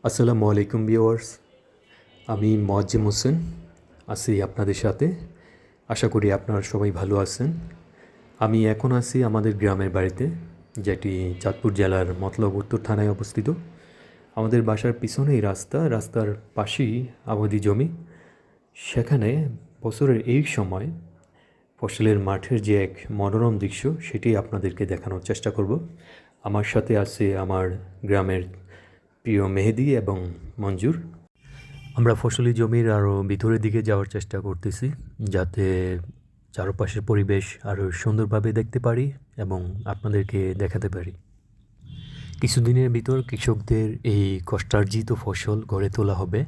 আসসালামু আলাইকুম ভিউয়ার্স, আমি মোয়াজ্জেম হোসেন আছি আপনাদের সাথে। আশা করি আপনারা সবাই ভালো আছেন। আমি এখন আছি আমাদের গ্রামের বাড়িতে, যেটি চাঁদপুর জেলার মতলব উত্তর থানায় অবস্থিত। আমাদের বাসার পিছনেই রাস্তার পাশেই আবাদি জমি। সেখানে বছরের এই সময় ফসলের মাঠের যে এক মনোরম দৃশ্য, সেটি আপনাদেরকে দেখানোর চেষ্টা করব। আমার সাথে আছে আমার গ্রামের প্রিয় মেহেদি এবং মঞ্জুর। আমরা ফসলি জমির আরও ভিতরের দিকে যাওয়ার চেষ্টা করতেছি, যাতে চারপাশের পরিবেশ আরও সুন্দরভাবে দেখতে পারি এবং আপনাদেরকে দেখাতে পারি। কিছুদিনের ভিতর কৃষকদের এই কষ্টার্জিত ফসল গড়ে তোলা হবে।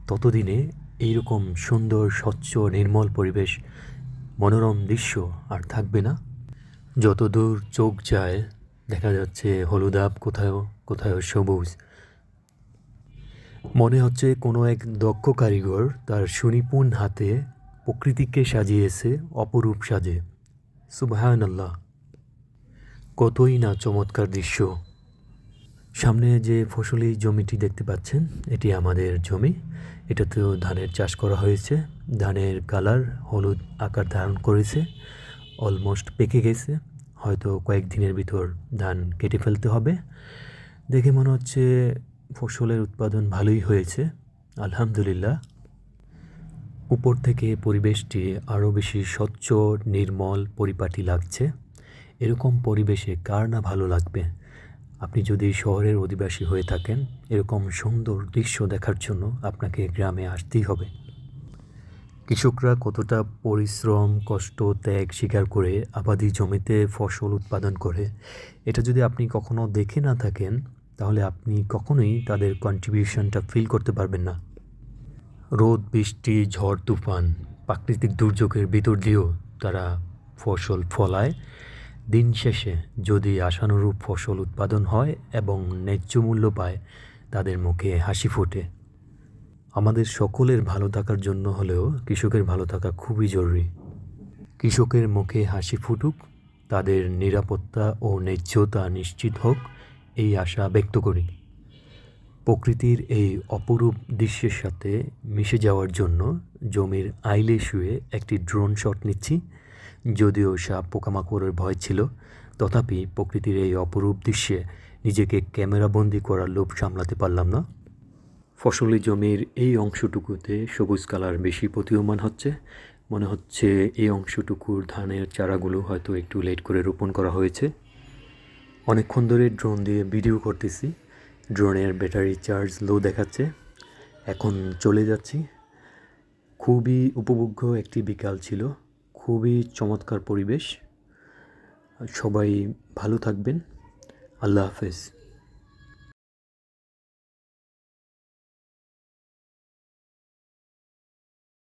ততদিনে এইরকম সুন্দর, স্বচ্ছ, নির্মল পরিবেশ, মনোরম দৃশ্য আর থাকবে না। যতদূর চোখ যায় দেখা যাচ্ছে হলুদাভ, কোথাও কোথাও সবুজ। মনে হচ্ছে কোনো এক দক্ষ কারিগর তার সুনিপুণ হাতে প্রকৃতিকে সাজিয়েছে অপরূপ সাজে। সুবহানাল্লাহ, কতই না চমৎকার দৃশ্য। সামনে যে ফসলি জমিটি দেখতে পাচ্ছেন, এটি আমাদের জমি। এটাতেও ধানের চাষ করা হয়েছে। ধানের কালার হলুদ আকার ধারণ করেছে, অলমোস্ট পেকে গেছে। হয়তো কয়েকদিনের ভিতর ধান কেটে ফেলতে হবে। দেখে মনে হচ্ছে ফসলের উৎপাদন ভালোই হয়েছে, আলহামদুলিল্লাহ। উপর থেকে পরিবেশটি আরও বেশি স্বচ্ছ, নির্মল, পরিপাটি লাগছে। এরকম পরিবেশে কার না ভালো লাগবে? আপনি যদি শহরের অধিবাসী হয়ে থাকেন, এরকম সুন্দর দৃশ্য দেখার জন্য আপনাকে গ্রামে আসতেই হবে। কৃষকরা কতটা পরিশ্রম, কষ্ট, ত্যাগ স্বীকার করে আবাদি জমিতে ফসল উৎপাদন করে, এটা যদি আপনি কখনো দেখে না থাকেন, তাহলে আপনি কখনোই তাদের কন্ট্রিবিউশনটা ফিল করতে পারবেন না। রোদ, বৃষ্টি, ঝড়, তুফান, প্রাকৃতিক দুর্যোগের ভিতর দিয়েও তারা ফসল ফলায়। দিন শেষে যদি আশানুরূপ ফসল উৎপাদন হয় এবং ন্যায্য মূল্য পায়, তাদের মুখে হাসি ফোটে। আমাদের সকলের ভালো থাকার জন্য হলেও কৃষকের ভালো থাকা খুবই জরুরি। কৃষকের মুখে হাসি ফুটুক, তাদের নিরাপত্তা ও ন্যায্যতা নিশ্চিত হোক, এই আশা ব্যক্ত করি। প্রকৃতির এই অপরূপ দৃশ্যের সাথে মিশে যাওয়ার জন্য জমির আইলে শুয়ে একটি ড্রোন শট নিচ্ছি। যদিও সাপ পোকামাকড়ের ভয় ছিল, তথাপি প্রকৃতির এই অপরূপ দৃশ্যে নিজেকে ক্যামেরাবন্দি করার লোভ সামলাতে পারলাম না। ফসলি জমির এই অংশটুকুতে সবুজ কালার বেশি প্রতীয়মান হচ্ছে। মনে হচ্ছে এই অংশটুকুর ধানের চারাগুলো হয়তো একটু লেট করে রোপণ করা হয়েছে। অনেকক্ষণ ধরে ড্রোন দিয়ে ভিডিও করতেছি। ড্রোনের ব্যাটারি চার্জ লো দেখাচ্ছে। এখন চলে যাচ্ছি। খুবই উপভোগ্য একটি বিকাল ছিল, খুবই চমৎকার পরিবেশ। সবাই ভালো থাকবেন। আল্লাহ হাফেজ।